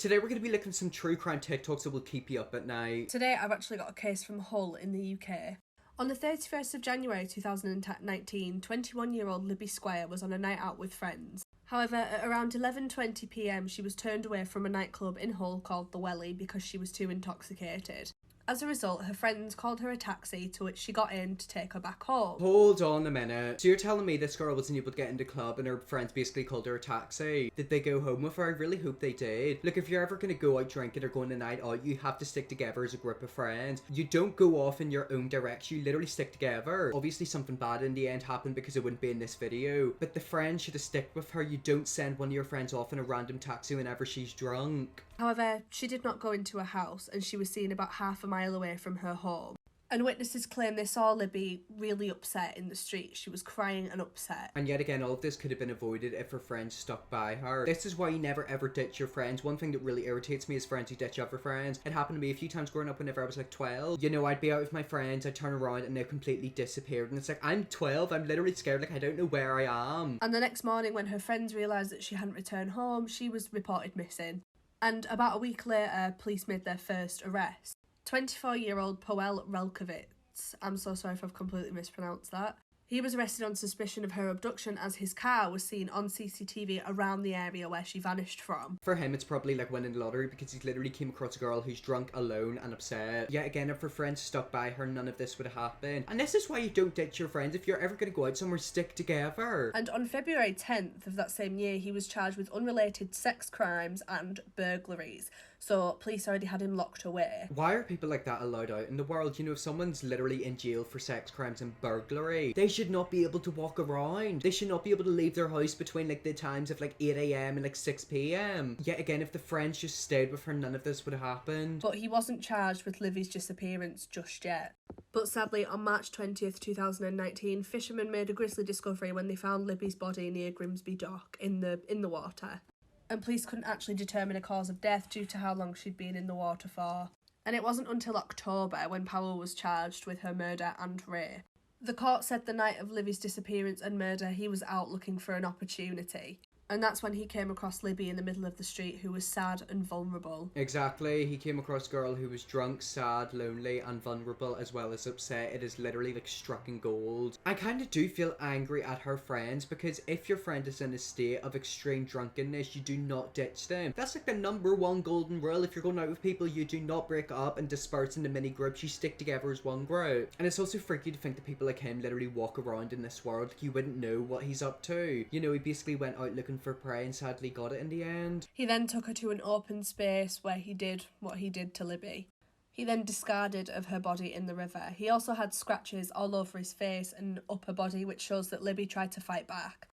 Today we're going to be looking at some true crime TikToks that will keep you up at night. Today I've actually got a case from Hull in the UK. On the 31st of January 2019, 21-year-old Libby Squire was on a night out with friends. However, at around 11:20pm she was turned away from a nightclub in Hull called The Welly because she was too intoxicated. As a result, her friends called her a taxi, to which she got in to take her back home. Hold on a minute. So you're telling me this girl wasn't able to get into the club and her friends basically called her a taxi? Did they go home with her? I really hope they did. Look, if you're ever going to go out drinking or going a night out, you have to stick together as a group of friends. You don't go off in your own direction, you literally stick together. Obviously something bad in the end happened because it wouldn't be in this video, but the friends should have stuck with her. You don't send one of your friends off in a random taxi whenever she's drunk. However, she did not go into a house and she was seen about half a mile away from her home. And witnesses claim they saw Libby really upset in the street. She was crying and upset. And yet again, all of this could have been avoided if her friends stuck by her. This is why you never ever ditch your friends. One thing that really irritates me is friends who ditch other friends. It happened to me a few times growing up whenever I was like 12. You know, I'd be out with my friends, I'd turn around and they completely disappeared. And it's like, I'm 12, I'm literally scared, like I don't know where I am. And the next morning when her friends realised that she hadn't returned home, she was reported missing. And about a week later, police made their first arrest. 24-year-old Powell Relkovitz, I'm so sorry if I've completely mispronounced that. He was arrested on suspicion of her abduction as his car was seen on CCTV around the area where she vanished from. For him, it's probably like winning the lottery because he literally came across a girl who's drunk, alone and upset. Yet again, if her friends stuck by her, none of this would have happened. And this is why you don't ditch your friends. If you're ever going to go out somewhere, stick together. And on February 10th of that same year, he was charged with unrelated sex crimes and burglaries. So police already had him locked away. Why are people like that allowed out in the world? You know, if someone's literally in jail for sex crimes and burglary, they should not be able to walk around. They should not be able to leave their house between like the times of like 8 a.m. and like 6 p.m. Yet again, if the friends just stayed with her, none of this would have happened. But he wasn't charged with Livy's disappearance just yet. But sadly, on March 20th, 2019, fishermen made a grisly discovery when they found Libby's body near Grimsby Dock in the water. And police couldn't actually determine a cause of death due to how long she'd been in the water for. And it wasn't until October when Powell was charged with her murder and rape. The court said the night of Livy's disappearance and murder, he was out looking for an opportunity. And that's when he came across Libby in the middle of the street, who was sad and vulnerable. Exactly, he came across a girl who was drunk, sad, lonely and vulnerable as well as upset. It is literally like struck in gold. I kind of do feel angry at her friends because if your friend is in a state of extreme drunkenness, you do not ditch them. That's like the #1 golden rule. If you're going out with people, you do not break up and disperse into mini groups. You stick together as one group. And it's also freaky to think that people like him literally walk around in this world. You wouldn't know what he's up to. You know, he basically went out looking for prey and sadly got it in the end. He then took her to an open space where he did what he did to Libby. He then discarded of her body in the river. He also had scratches all over his face and upper body, which shows that Libby tried to fight back.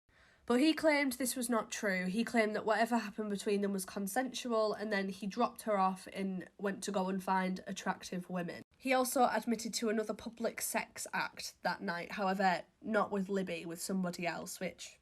But he claimed this was not true. He claimed that whatever happened between them was consensual, and then he dropped her off and went to go and find attractive women. He also admitted to another public sex act that night, however, not with Libby, with somebody else, which...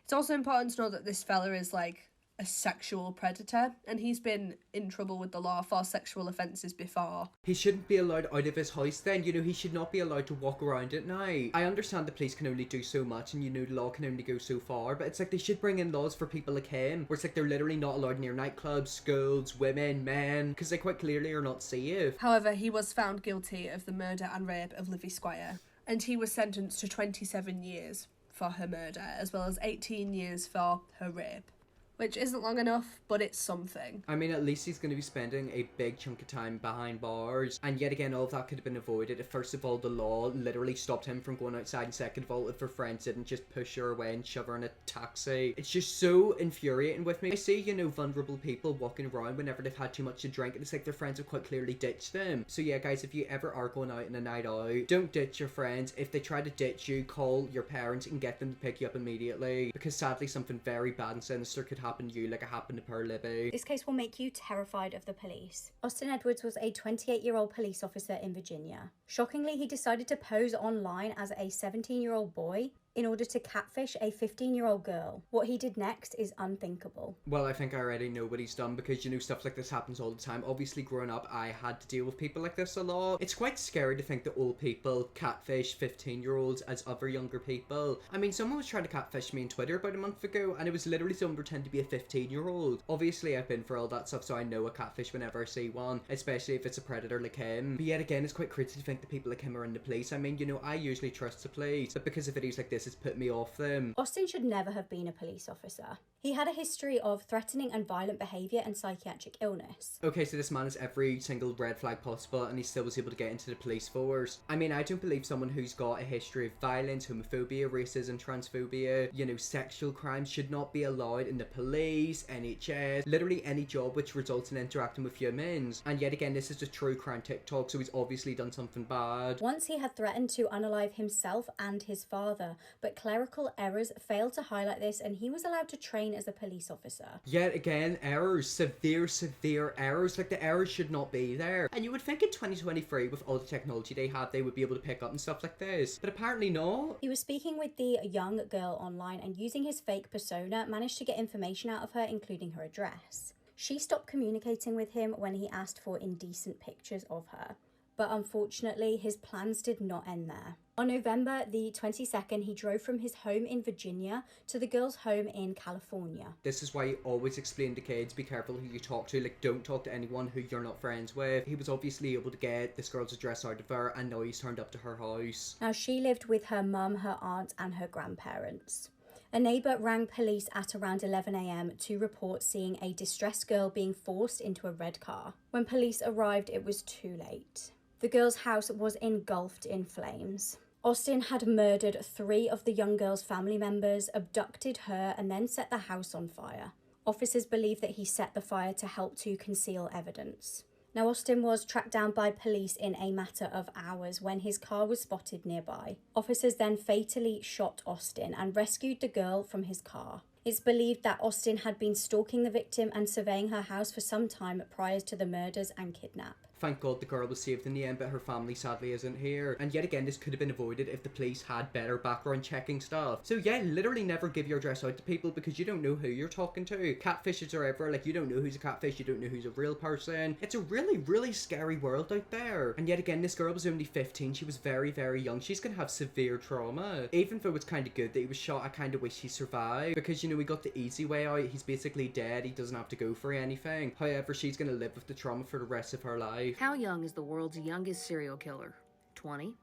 It's also important to know that this fella is like a sexual predator and he's been in trouble with the law for sexual offences before. He shouldn't be allowed out of his house then. You know, he should not be allowed to walk around at night. I understand the police can only do so much and you know the law can only go so far, but it's like they should bring in laws for people like him where it's like they're literally not allowed near nightclubs, schools, women, men, because they quite clearly are not safe. However, he was found guilty of the murder and rape of Libby Squire and he was sentenced to 27 years for her murder, as well as 18 years for her rape. Which isn't long enough, but it's something. I mean, at least he's going to be spending a big chunk of time behind bars. And yet again, all of that could have been avoided if, first of all, the law literally stopped him from going outside, and second of all, if her friends didn't just push her away and shove her in a taxi. It's just so infuriating with me. I see, you know, vulnerable people walking around whenever they've had too much to drink, and it's like their friends have quite clearly ditched them. So yeah, guys, if you ever are going out on a night out, don't ditch your friends. If they try to ditch you, call your parents and get them to pick you up immediately. Because sadly, something very bad and sinister could happen to you, like it happened to poor Libby. This case will make you terrified of the police. Austin Edwards was a 28-year-old police officer in Virginia. Shockingly, he decided to pose online as a 17-year-old boy. in order to catfish a 15-year-old girl. What he did next is unthinkable. Well, I think I already know what he's done because, stuff like this happens all the time. Obviously, growing up, I had to deal with people like this a lot. It's quite scary to think that old people catfish 15-year-olds as other younger people. I mean, someone was trying to catfish me on Twitter about a month ago, and it was literally someone pretending to be a 15-year-old. Obviously, I've been for all that stuff, so I know a catfish whenever I see one, especially if it's a predator like him. But yet again, it's quite crazy to think that people like him are in the police. I mean, I usually trust the police, but because of videos like this, it's put me off them. Austin should never have been a police officer. He had a history of threatening and violent behaviour and psychiatric illness. Okay, so this man has every single red flag possible, and he still was able to get into the police force. I mean, I don't believe someone who's got a history of violence, homophobia, racism, transphobia, sexual crimes should not be allowed in the police, NHS, literally any job which results in interacting with humans. And yet again, this is a true crime TikTok, so he's obviously done something bad. Once he had threatened to unalive himself and his father, but clerical errors failed to highlight this, and he was allowed to train as a police officer. Yet again, errors. Severe errors. Like, the errors should not be there. And you would think in 2023, with all the technology they have, they would be able to pick up and stuff like this. But apparently not. He was speaking with the young girl online and using his fake persona managed to get information out of her, including her address. She stopped communicating with him when he asked for indecent pictures of her. But unfortunately, his plans did not end there. On November the 22nd, he drove from his home in Virginia to the girl's home in California. This is why you always explain to kids, be careful who you talk to. Like, don't talk to anyone who you're not friends with. He was obviously able to get this girl's address out of her, and now he's turned up to her house. Now, she lived with her mum, her aunt, and her grandparents. A neighbour rang police at around 11 a.m. to report seeing a distressed girl being forced into a red car. When police arrived, it was too late. The girl's house was engulfed in flames. Austin had murdered 3 of the young girl's family members, abducted her, and then set the house on fire. Officers believe that he set the fire to help to conceal evidence. Now, Austin was tracked down by police in a matter of hours when his car was spotted nearby. Officers then fatally shot Austin and rescued the girl from his car. It's believed that Austin had been stalking the victim and surveying her house for some time prior to the murders and kidnap. Thank God the girl was saved in the end, but her family sadly isn't here. And yet again, this could have been avoided if the police had better background checking stuff. So yeah, literally never give your address out to people because you don't know who you're talking to. Catfishes are ever, like, you don't know who's a catfish, you don't know who's a real person. It's a really, really scary world out there. And yet again, this girl was only 15. She was very, very young. She's gonna have severe trauma. Even though it's kind of good that he was shot, I kind of wish he survived because, we got the easy way out. He's basically dead. He doesn't have to go for anything. However, she's gonna live with the trauma for the rest of her life. How young is the world's youngest serial killer? 20?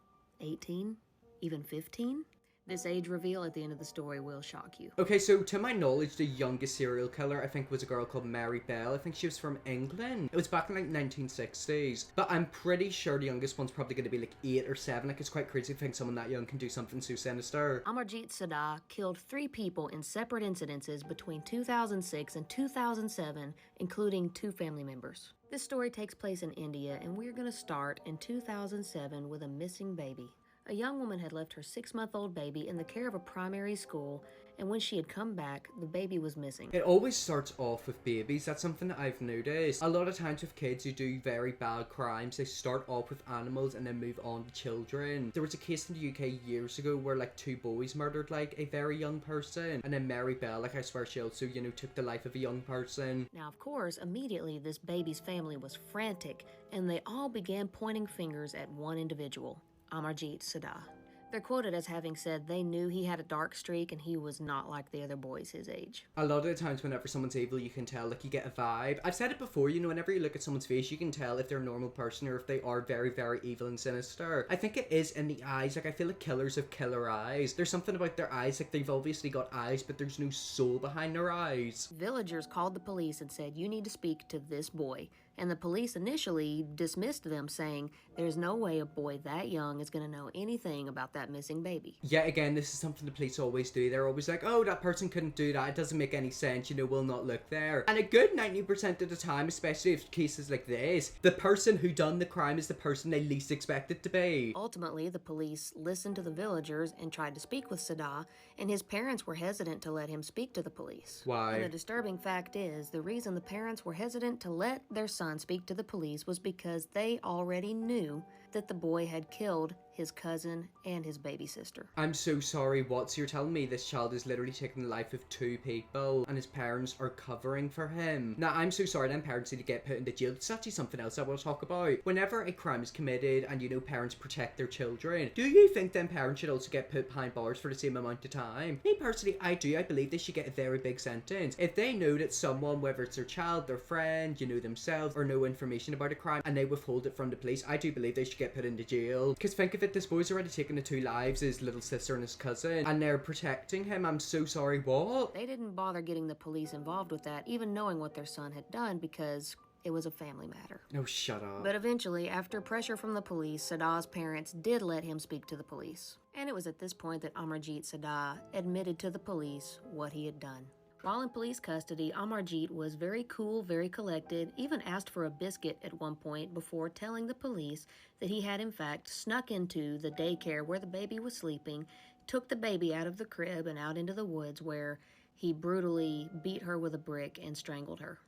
18? Even 15? This age reveal at the end of the story will shock you. Okay, so to my knowledge, the youngest serial killer I think was a girl called Mary Bell. I think she was from England. It was back in like 1960s. But I'm pretty sure the youngest one's probably going to be like 8 or 7. Like, it's quite crazy to think someone that young can do something so sinister. Amarjeet Sada killed 3 people in separate incidences between 2006 and 2007, including 2 family members. This story takes place in India, and we're going to start in 2007 with a missing baby. A young woman had left her 6-month-old baby in the care of a primary school, and when she had come back, the baby was missing. It always starts off with babies. That's something that I've noticed. A lot of times with kids who do very bad crimes, they start off with animals and then move on to children. There was a case in the UK years ago where like 2 boys murdered like a very young person, and then Mary Bell, like, I swear she also, took the life of a young person. Now, of course, immediately this baby's family was frantic, and they all began pointing fingers at one individual, Amarjeet Sada. They're quoted as having said they knew he had a dark streak and he was not like the other boys his age. A lot of the times whenever someone's evil, you can tell, like, you get a vibe. I've said it before, whenever you look at someone's face, you can tell if they're a normal person or if they are very, very evil and sinister. I think it is in the eyes. Like, I feel like killers have killer eyes. There's something about their eyes, like, they've obviously got eyes, but there's no soul behind their eyes. Villagers called the police and said, "You need to speak to this boy." And the police initially dismissed them, saying, "There's no way a boy that young is going to know anything about that missing baby." Yet again, this is something the police always do. They're always like, oh, that person couldn't do that. It doesn't make any sense. We'll not look there. And a good 90% of the time, especially if cases like this, the person who done the crime is the person they least expect it to be. Ultimately, the police listened to the villagers and tried to speak with Sada, and his parents were hesitant to let him speak to the police. Why? And the disturbing fact is, the reason the parents were hesitant to let their son speak to the police was because they already knew that the boy had killed his cousin and his baby sister. I'm so sorry, what? So you're telling me this child is literally taking the life of 2 people and his parents are covering for him? Now, I'm so sorry them parents need to get put into jail. It's actually something else I want to talk about. Whenever a crime is committed and, you know, parents protect their children, do you think them parents should also get put behind bars for the same amount of time? Me personally, I do. I believe they should get a very big sentence. If they know that someone, whether it's their child, their friend, you know, themselves, or know information about a crime and they withhold it from the police, I do believe they should get put into jail. Because think of it, this boy's already taken the 2 lives, his little sister and his cousin, and they're protecting him. I'm so sorry, what? They didn't bother getting the police involved with that, even knowing what their son had done, because it was a family matter. Oh, shut up. But eventually, after pressure from the police, Sadah's parents did let him speak to the police. And it was at this point that Amarjeet Sadah admitted to the police what he had done. While in police custody, Amarjeet was very cool, very collected, even asked for a biscuit at one point before telling the police that he had in fact snuck into the daycare where the baby was sleeping, took the baby out of the crib and out into the woods where he brutally beat her with a brick and strangled her.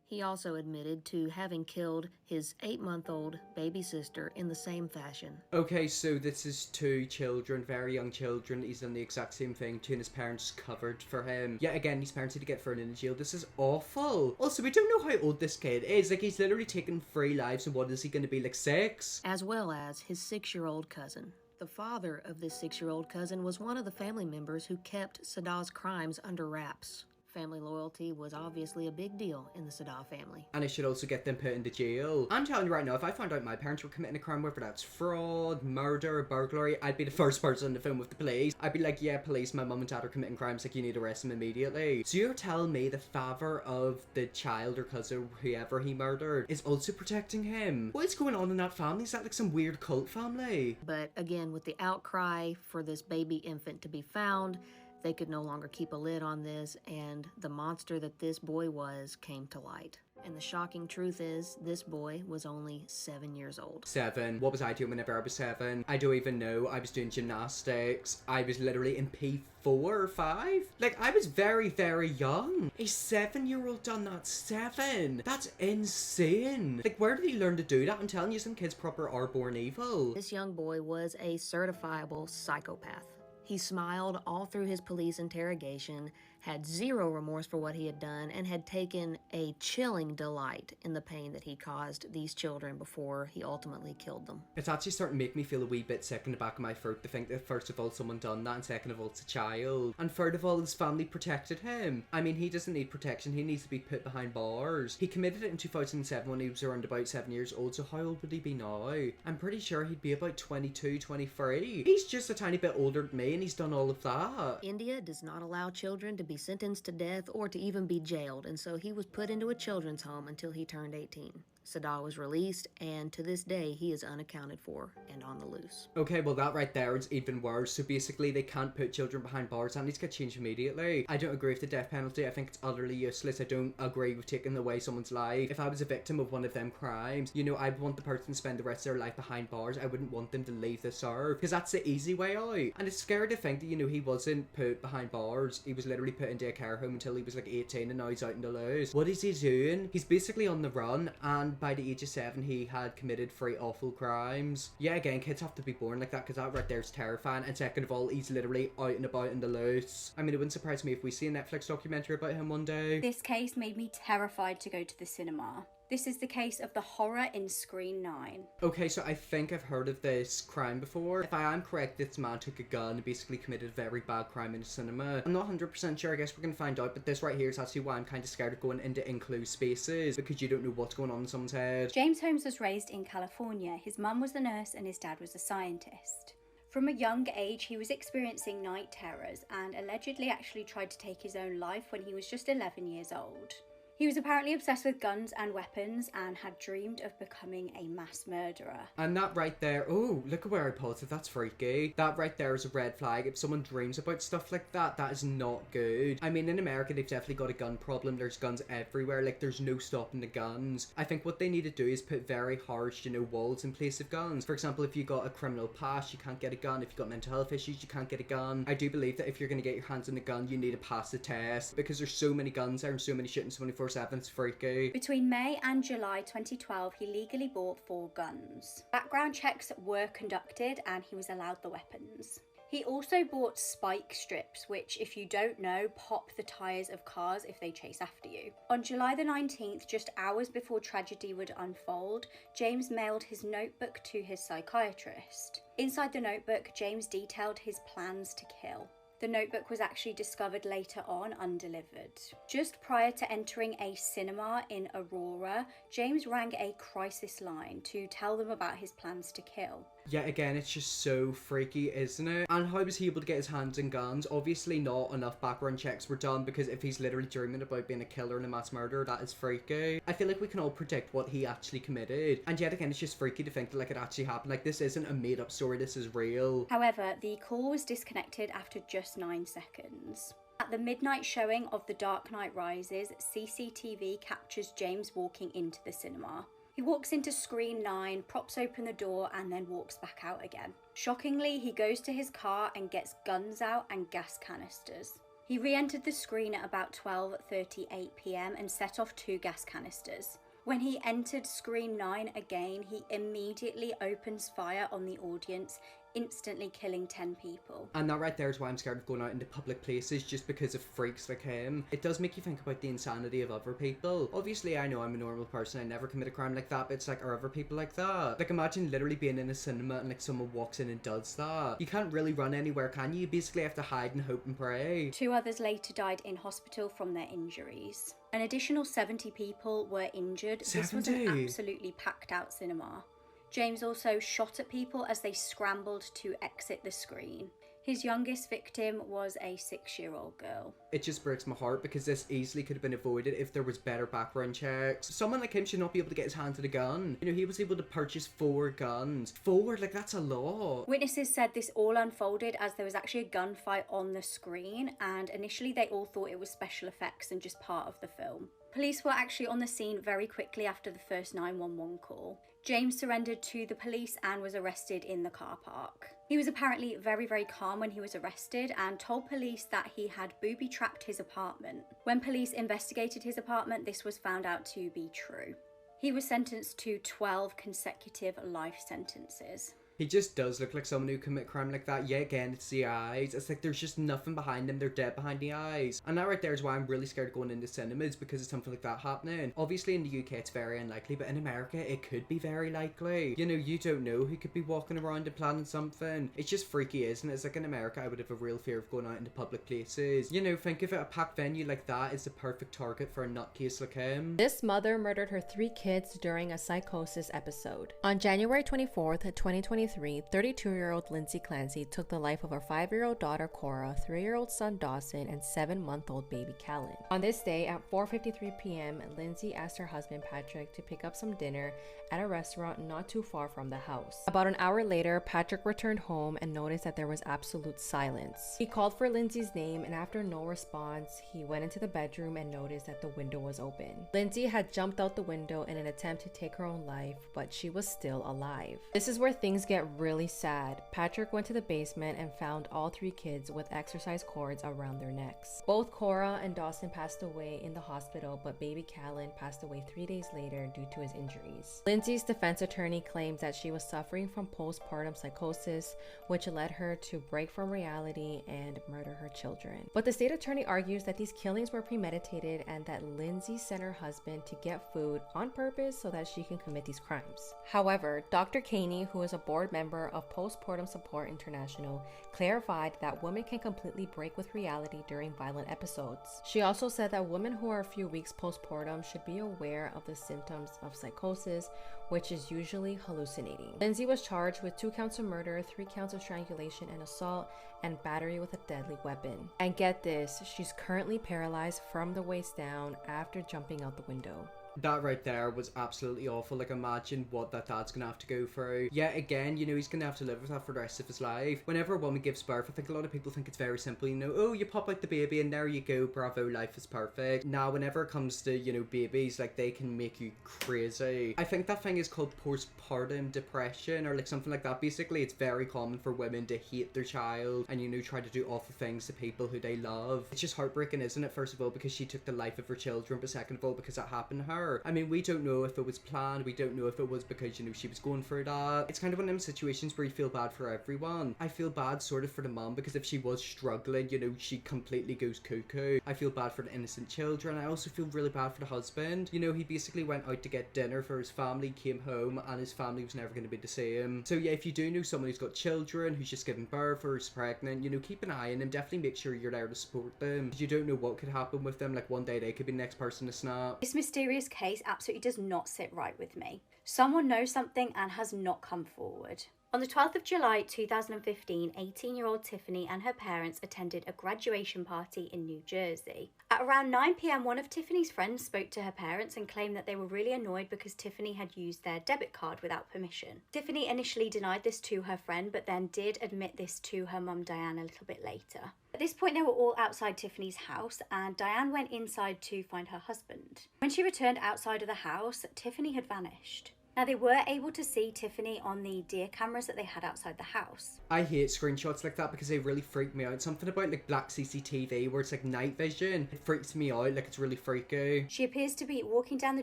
He also admitted to having killed his 8-month-old baby sister in the same fashion. Okay, so this is 2 children, very young children. He's done the exact same thing to, and his parents covered for him. Yet again, these parents need to get thrown into jail. This is awful. Also, we don't know how old this kid is. Like, he's literally taken 3 lives, and what is he going to be, like 6? As well as his 6-year-old cousin. The father of this 6-year-old cousin was one of the family members who kept Sadah's crimes under wraps. Family loyalty was obviously a big deal in the Sadah family. And it should also get them put into jail. I'm telling you right now, if I found out my parents were committing a crime, whether that's fraud, murder, burglary, I'd be the first person on the phone with the police. I'd be like, yeah, police, my mum and dad are committing crimes, like, you need to arrest them immediately. So you're telling me the father of the child or cousin, whoever he murdered, is also protecting him? What is going on in that family? Is that like some weird cult family? But again, with the outcry for this baby infant to be found, they could no longer keep a lid on this, and the monster that this boy was came to light. And the shocking truth is, this boy was only 7 years old. 7. What was I doing whenever I was 7? I don't even know. I was doing gymnastics. I was literally in P4 or 5. Like, I was very, very young. A 7-year-old done that. 7. That's insane. Like, where did he learn to do that? I'm telling you, some kids proper are born evil. This young boy was a certifiable psychopath. He smiled all through his police interrogation, had zero remorse for what he had done, and had taken a chilling delight in the pain that he caused these children before he ultimately killed them. It's actually starting to make me feel a wee bit sick in the back of my throat to think that first of all someone done that, and second of all it's a child, and third of all his family protected him. I mean, he doesn't need protection, he needs to be put behind bars. He committed it in 2007 when he was around about 7 years old, so how old would he be now? I'm pretty sure he'd be about 22, 23. He's just a tiny bit older than me and he's done all of that. India does not allow children to be sentenced to death or to even be jailed, and so he was put into a children's home until he turned 18. Sadah was released, and to this day, he is unaccounted for and on the loose. Okay, well that right there is even worse. So basically, they can't put children behind bars. That needs to get changed immediately. I don't agree with the death penalty. I think it's utterly useless. I don't agree with taking away someone's life. If I was a victim of one of them crimes, you know, I'd want the person to spend the rest of their life behind bars. I wouldn't want them to leave the serve, because that's the easy way out. And it's scary to think that, you know, he wasn't put behind bars. He was literally put into a care home until he was like 18, and now he's out in the loose. What is he doing? He's basically on the run, and by the age of 7, he had committed 3 awful crimes. Yeah, again, kids have to be born like that, because that right there is terrifying. And second of all, he's literally out and about in the loose. I mean, it wouldn't surprise me if we see a Netflix documentary about him one day. This case made me terrified to go to the cinema. This is the case of the horror in Screen 9. Okay, so I think I've heard of this crime before. If I am correct, this man took a gun and basically committed a very bad crime in the cinema. I'm not 100% sure, I guess we're going to find out, but this right here is actually why I'm kind of scared of going into enclosed spaces, because you don't know what's going on in someone's head. James Holmes was raised in California. His mum was a nurse and his dad was a scientist. From a young age, he was experiencing night terrors and allegedly actually tried to take his own life when he was just 11 years old. He was apparently obsessed with guns and weapons and had dreamed of becoming a mass murderer. And that right there, oh, look at where I paused it, that's freaky. That right there is a red flag. If someone dreams about stuff like that, that is not good. I mean, in America, they've definitely got a gun problem. There's guns everywhere, like there's no stopping the guns. I think what they need to do is put very harsh, you know, walls in place of guns. For example, if you got a criminal past, you can't get a gun. If you got mental health issues, you can't get a gun. I do believe that if you're going to get your hands on a gun, you need to pass the test, because there's so many guns there and so many shooting 24/7. 24/7. It's freaky. Between May and July 2012, he legally bought 4 guns. Background checks were conducted and he was allowed the weapons. He also bought spike strips, which, if you don't know, pop the tyres of cars if they chase after you. On July the 19th, just hours before tragedy would unfold, James mailed his notebook to his psychiatrist. Inside the notebook, James detailed his plans to kill. The notebook was actually discovered later on undelivered. Just prior to entering a cinema in Aurora, James rang a crisis line to tell them about his plans to kill. Yeah, again, it's just so freaky, isn't it? And how was he able to get his hands on guns? Obviously not enough background checks were done, because if he's literally dreaming about being a killer and a mass murderer, that is freaky. I feel like we can all predict what he actually committed. And yet again, it's just freaky to think that like it actually happened. Like, this isn't a made up story, this is real. However, the call was disconnected after just 9 seconds. At the midnight showing of The Dark Knight Rises, CCTV captures James walking into the cinema. He walks into screen 9, props open the door, and then walks back out again. Shockingly, he goes to his car and gets guns out and gas canisters. He re-entered the screen at about 12:38 PM and set off 2 gas canisters. When he entered screen 9 again, he immediately opens fire on the audience, instantly killing 10 people. And that right there is why I'm scared of going out into public places, just because of freaks like him. It does make you think about the insanity of other people. Obviously, I know I'm a normal person, I never commit a crime like that, but it's like, are other people like that? Like, imagine literally being in a cinema and like someone walks in and does that. You can't really run anywhere, can you? You basically have to hide and hope and pray. 2 others later died in hospital from their injuries. An additional 70 people were injured. 70? This was an absolutely packed out cinema. James also shot at people as they scrambled to exit the screen. His youngest victim was a 6-year-old girl. It just breaks my heart, because this easily could have been avoided if there was better background checks. Someone like him should not be able to get his hands on a gun. You know, he was able to purchase 4 guns. 4, like, that's a lot. Witnesses said this all unfolded as there was actually a gunfight on the screen, and initially they all thought it was special effects and just part of the film. Police were actually on the scene very quickly after the first 911 call. James surrendered to the police and was arrested in the car park. He was apparently very, very calm when he was arrested and told police that he had booby-trapped his apartment. When police investigated his apartment, this was found out to be true. He was sentenced to 12 consecutive life sentences. He just does look like someone who commit crime like that. Yeah, again, it's the eyes. It's like there's just nothing behind them. They're dead behind the eyes. And that right there is why I'm really scared of going into cinemas, because of something like that happening. Obviously in the UK it's very unlikely, but in America it could be very likely. You know, you don't know who could be walking around and planning something. It's just freaky, isn't it? It's like in America I would have a real fear of going out into public places. You know, think of it, a packed venue like that is the perfect target for a nutcase like him. This mother murdered her 3 kids during a psychosis episode. On January 24th, 2023, 32-year-old Lindsay Clancy took the life of her 5-year-old daughter Cora, 3-year-old son Dawson, and 7-month-old baby Callan. On this day at 4:53 p.m., Lindsay asked her husband Patrick to pick up some dinner at a restaurant not too far from the house. About an hour later, Patrick returned home and noticed that there was absolute silence. He called for Lindsay's name, and after no response, he went into the bedroom and noticed that the window was open. Lindsay had jumped out the window in an attempt to take her own life, but she was still alive. This is where things get really sad. Patrick went to the basement and found all 3 kids with exercise cords around their necks. Both Cora and Dawson passed away in the hospital, but baby Callan passed away 3 days later due to his injuries. Lindsay's defense attorney claims that she was suffering from postpartum psychosis, which led her to break from reality and murder her children. But the state attorney argues that these killings were premeditated and that Lindsay sent her husband to get food on purpose so that she can commit these crimes. However, Dr. Caney, who is a board member of Postpartum Support International, clarified that women can completely break with reality during violent episodes. She also said that women who are a few weeks postpartum should be aware of the symptoms of psychosis, which is usually hallucinating. Lindsay was charged with 2 counts of murder, 3 counts of strangulation and assault, and battery with a deadly weapon. And get this, she's currently paralyzed from the waist down after jumping out the window. That right there was absolutely awful. Like, imagine what that dad's gonna have to go through. Yeah, again, you know, he's gonna have to live with that for the rest of his life. Whenever a woman gives birth, I think a lot of people think it's very simple, you know, oh, you pop out the baby and there you go, bravo, life is perfect. Now, whenever it comes to, you know, babies, like, they can make you crazy. I think that thing is called postpartum depression or like something like that. Basically, it's very common for women to hate their child and, you know, try to do awful things to people who they love. It's just heartbreaking, isn't it? First of all, because she took the life of her children, but second of all, because that happened to her. I mean, we don't know if it was planned, we don't know if it was because, you know, she was going through that. It's kind of one of them situations where you feel bad for everyone. I feel bad sort of for the mom, because if she was struggling, you know, she completely goes cuckoo. I feel bad for the innocent children. I also feel really bad for the husband. You know, he basically went out to get dinner for his family, came home, and his family was never going to be the same. So yeah, if you do know someone who's got children, who's just giving birth or is pregnant, you know, keep an eye on them. Definitely make sure you're there to support them, because you don't know what could happen with them. Like, one day they could be the next person to snap. This mysterious case absolutely does not sit right with me. Someone knows something and has not come forward. On the 12th of July 2015, 18-year-old Tiffany and her parents attended a graduation party in New Jersey. At around 9 p.m, one of Tiffany's friends spoke to her parents and claimed that they were really annoyed because Tiffany had used their debit card without permission. Tiffany initially denied this to her friend, but then did admit this to her mum Diane a little bit later. At this point, they were all outside Tiffany's house, and Diane went inside to find her husband. When she returned outside of the house, Tiffany had vanished. Now, they were able to see Tiffany on the Deer cameras that they had outside the house. I hate screenshots like that because they really freak me out. Something about like black CCTV where it's like night vision, it freaks me out, like it's really freaky. She appears to be walking down the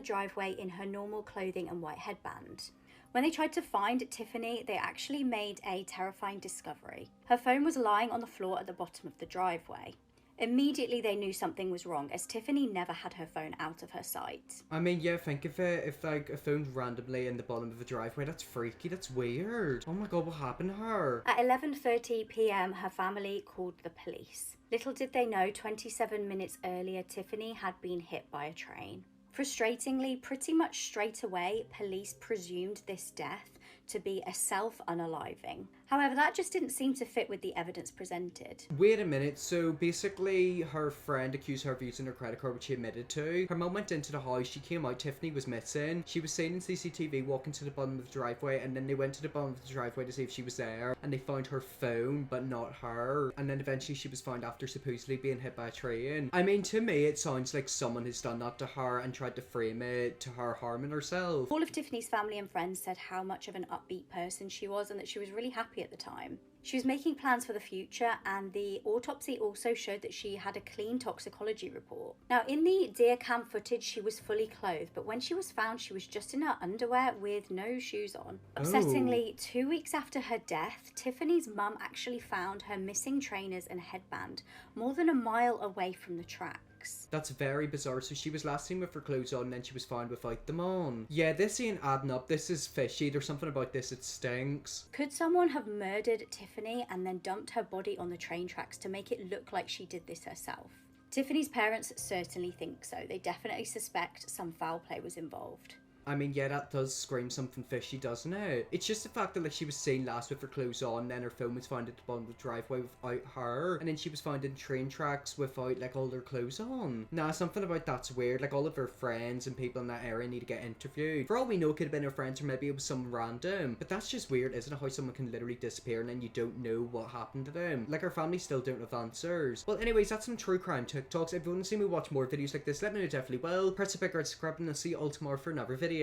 driveway in her normal clothing and white headband. When they tried to find Tiffany, they actually made a terrifying discovery. Her phone was lying on the floor at the bottom of the driveway. Immediately they knew something was wrong, as Tiffany never had her phone out of her sight. I mean, yeah, think of it, if like a phone's randomly in the bottom of the driveway, that's freaky, that's weird. Oh my god, what happened to her? At 11:30 p.m, her family called the police. Little did they know, 27 minutes earlier, Tiffany had been hit by a train. Frustratingly, pretty much straight away, police presumed this death to be a self-unaliving. However, that just didn't seem to fit with the evidence presented. Wait a minute, so basically her friend accused her of using her credit card, which she admitted to. Her mum went into the house, she came out, Tiffany was missing. She was seen in CCTV walking to the bottom of the driveway, and then they went to the bottom of the driveway to see if she was there, and they found her phone, but not her. And then eventually she was found after supposedly being hit by a train. I mean, to me, it sounds like someone has done that to her and tried to frame it to her harming herself. All of Tiffany's family and friends said how much of an upbeat person she was and that she was really happy at the time. She was making plans for the future, and the autopsy also showed that she had a clean toxicology report. Now, in the Deer cam footage, she was fully clothed, but when she was found, she was just in her underwear with no shoes on. Upsettingly, 2 weeks after her death, Tiffany's mum actually found her missing trainers and headband more than a mile away from the track. That's very bizarre. So she was last seen with her clothes on and then she was found without them on. Yeah, this ain't adding up. This is fishy. There's something about this. It stinks. Could someone have murdered Tiffany and then dumped her body on the train tracks to make it look like she did this herself? Tiffany's parents certainly think so. They definitely suspect some foul play was involved. I mean, yeah, that does scream something fishy, doesn't it? It's just the fact that, like, she was seen last with her clothes on, then her phone was found at the bottom of the driveway without her, and then she was found in train tracks without, like, all her clothes on. Nah, something about that's weird. Like, all of her friends and people in that area need to get interviewed. For all we know, it could have been her friends, or maybe it was someone random. But that's just weird, isn't it? How someone can literally disappear and then you don't know what happened to them. Like, her family still don't have answers. Well, anyways, that's some true crime TikToks. If you want to see me watch more videos like this, let me know, definitely will. Press the big red subscribe, and I'll see you all tomorrow for another video.